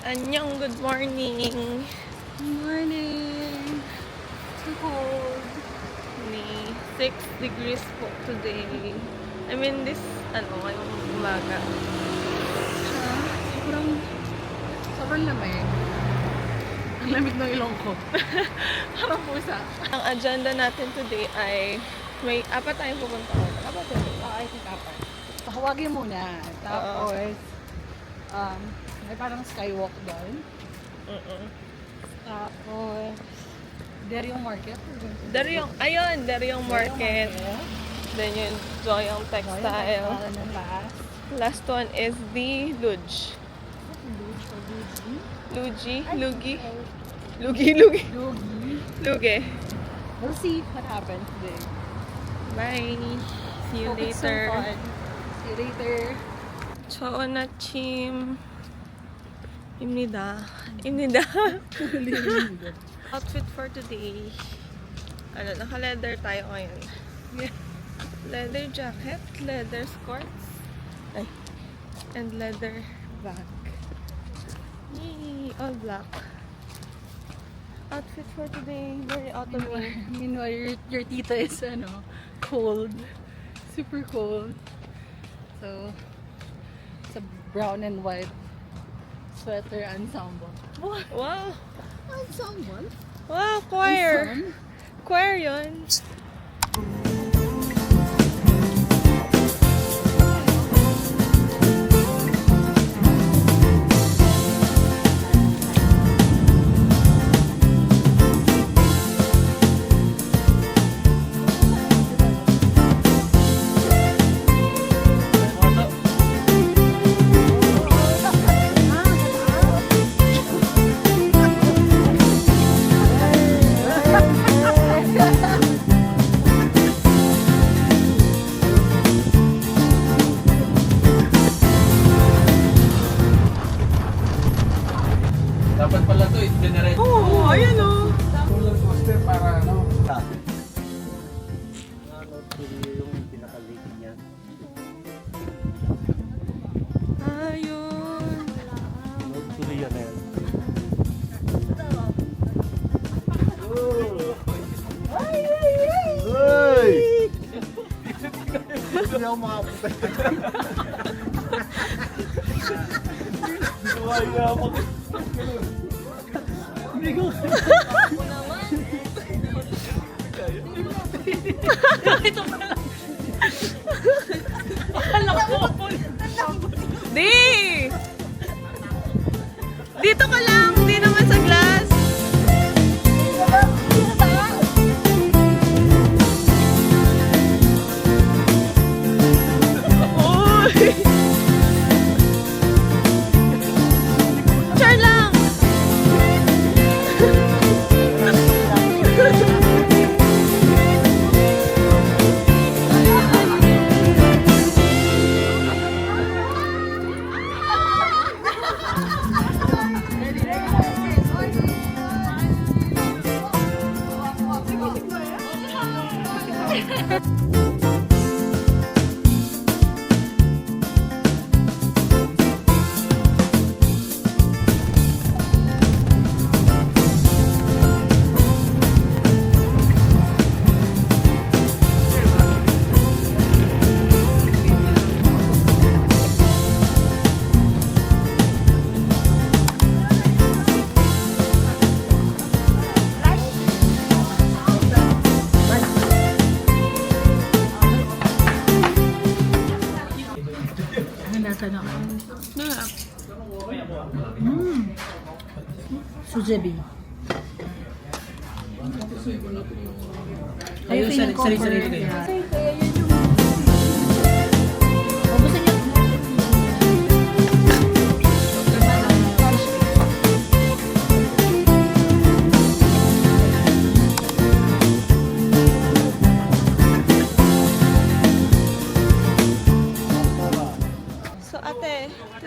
Annyeong, good morning. Good morning. Too cold. May 6 degrees po today. I mean this, ngayong umaga. Sobrang lamig. Ang lamig ng ilong ko. Parang pusa. Ang agenda natin today ay may 4 tayong pupunta. Apat yun. I think apat. Pahawagin muna. Tapos, may parang skywalk doon. Tapos, Daryong Market. Daryong Market. Then yung Joyong Textile. Last one is the Luge. Lugi. We'll see what happens today. Bye. See you Hope it's so later. fun. See you later. 좋은 아침. 입니다. Outfit for today. Naka-leather tayo ngayon. Leather jacket, leather skirts, and leather bag. Yay! All black. Outfit for today, very autumnal. Meanwhile, your tita is cold. Super cold. So, it's a brown and white sweater ensemble. What? Wow! Ensemble? Wow, choir! Choir yun. Dapat pala to, i-generate. Oo, ayan o. Roller coaster para ano. Yung pinaka-lake niya. Ayun. Tuloy yan eh. Hey! Hindi ako makapunta. Kaya ako. Di! Dito ka lang, di naman sa glass. Uy! Char lang! Nasaan ako? Narap. Sujebi. Ayun, sarili.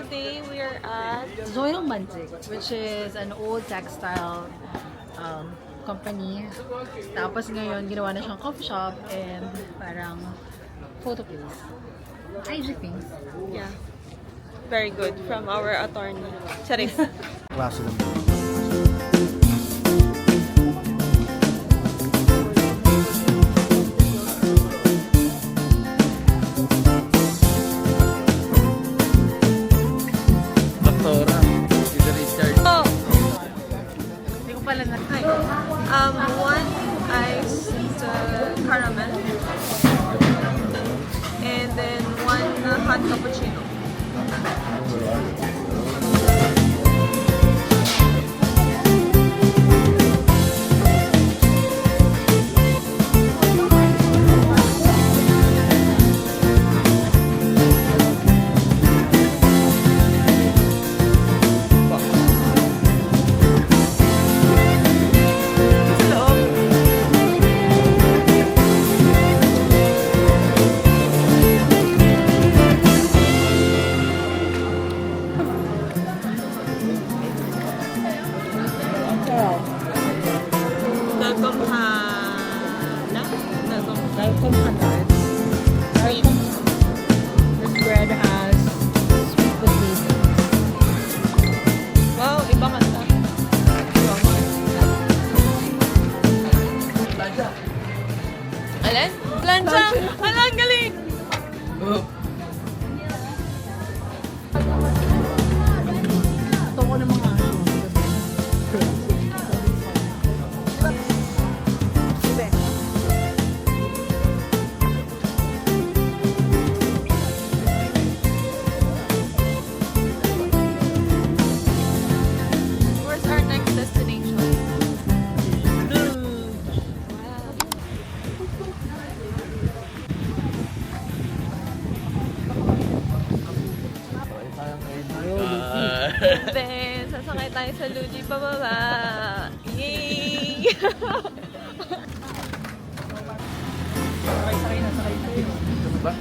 today we're at Zoil Mantik, which is an old textile company. Tapos ngayon, ginawa na siyang coffee shop and parang photo place. IG things. yeah, very good from our attorney. Charis. Klase lang. Doktora. Si Richard. Oh, Hindi ko pala na. one iced caramel, and then one hot cappuccino. Sa loob. Welcome Hana. Welcome Hanad. Welcome. This bread has sweet potato. Wow, iba kanta. Alin? Plancha! Ala, ang galing! Oh. Ito ko ng mga ano. Where's our next destination? Then, sasakay tayo sa Luigi pababa. Yay! Sakay na. Ano ba?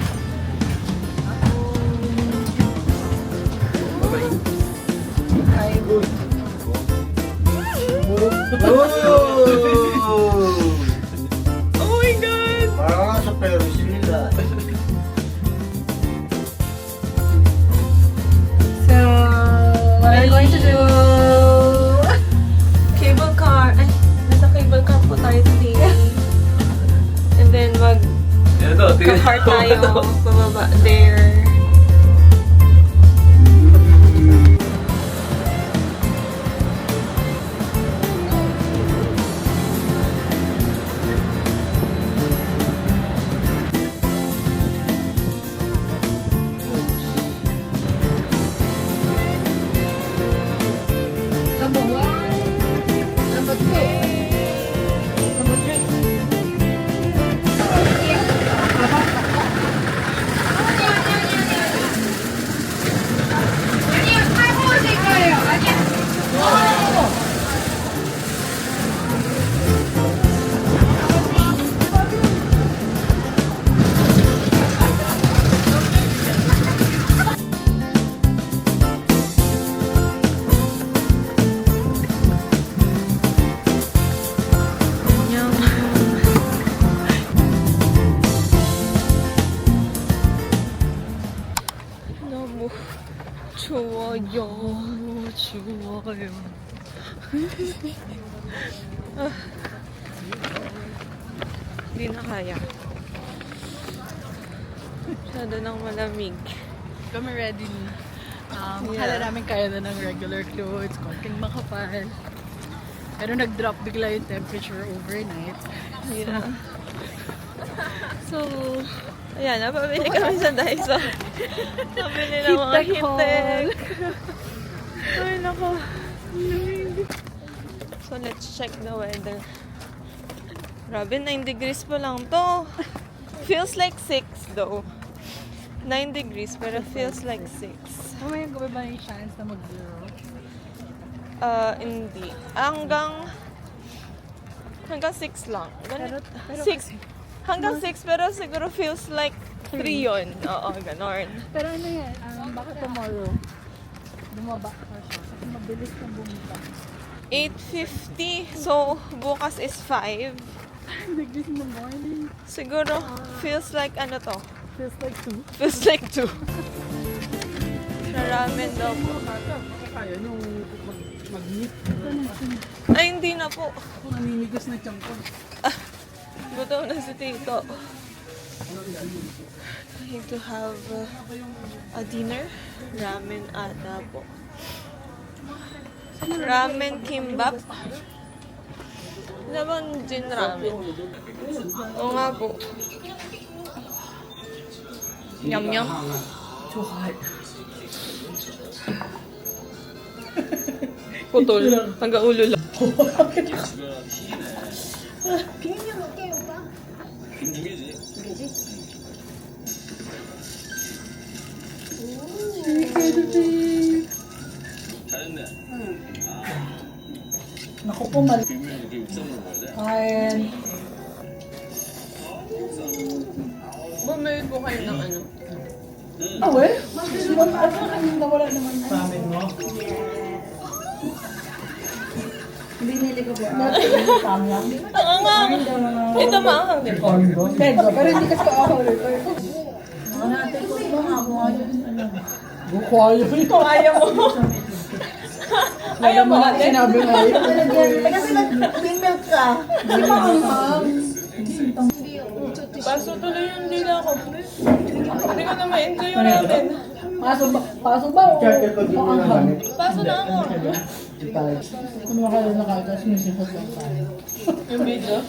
Bye-bye. Ay, Oh my God! Parang sa Paris nila. so, what are we going to do? Cable car. Ay, nasa cable car po tayo today. And then mag-car tayo pababa there. Number 1. Number 2. Number 3. 너무 추워요. 추워요. 아, hindi na kaya. Masyado nang malamig. Kami ready na. Yeah. Kala namin kaya na ng regular clothes, konting makapal. Pero nag-drop bigla yung temperature overnight. Yeah. So, ayan, napabili kami sa Daiso. Nabili ng mga Heat tech haul. hitek. Ay, nako. So, let's check the weather. Grabe, 9 degrees pa lang to. Feels like 6 though. 9 degrees, pero feels like 6. Mamaya ko ba yung chance na mag-zero? Hindi. Hanggang 6 lang. Pero 6. Hanggang 6, pero siguro feels like 3 yun. Oo, ganon. Pero ano yan, baka tomorrow. Bumaba ka siya. Kasi mabilis na bumaba. 8:50. So, bukas is 5. Nag-gising in the morning. Siguro, feels like ano to? Feels like 2. Feels like 2. Sa ramen daw po. Kaya nyo mag-meet. Ay, hindi na po. Naninigas na tiyan ko. Gutom na si Tito. Going to have a dinner. Ramen ata po. Ramen kimbap. Ano bang gin ramen? Oo nga po. Yum yum. Too hot. Putol. Hanggang ulo lang. Naku po, mali. Kain. Bumili po kayo ng ano? Ah, well? Nawala naman. Ramen mo? Binili ko ba? Samyang. Oo nga. Ito maanghang din po. Pero hindi kasi ako ulit. Mga natin ko ito nga. Bukayo. Kaya mo. Ayaw mo ate. Sinabi nga yun. Kasi nag-milk ka. Di ba ang ma'am? Paso tuloy yung dila ko. Hindi ko na ma-enjoy yung ramen. Pasok ba? Pasok ba? Charter ko din mo lang gamit. Paso na ako. Kung makakaroon na kagad, sumisipot lang tayo. Yung video.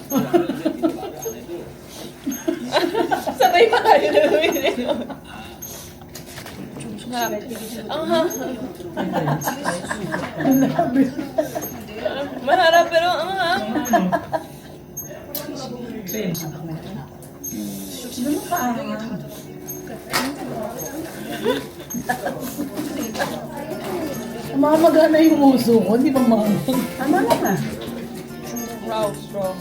Sabay pa tayo na bumili. Ang maharap pero ang Mamagana yung muso ko, di ba ma'am? Tama na ka. Wow, strong.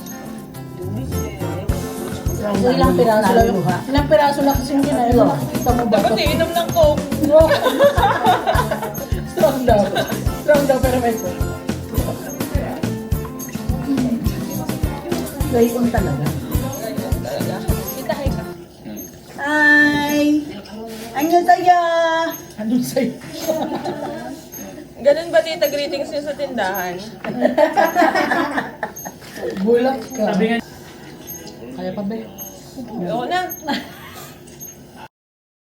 So, ilang piraso lang yung ilang piraso lang kasi yung kinain mo. Nakikita mo ba? Dapat iinom ng coke. Strong daw. Strong daw pero may so. Gayong talaga. Itahay ka. Ay! Ano tayo? Andun sa'yo. Ganun ba tita greetings niyo sa tindahan? Bulak ka. Kaya pa ba? Ayoko na.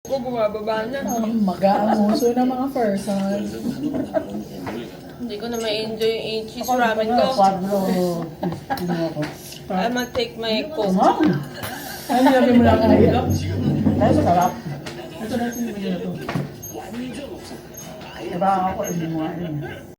Ako bumababa na. Magaan muso ng mga person. Hindi ko na ma-enjoy yung cheese ramen ko. I'm gonna take my coke. Ay, nilagay mo lang kaya. Ay, sarap. Ito na ito. Diba ako, hindi mo nga.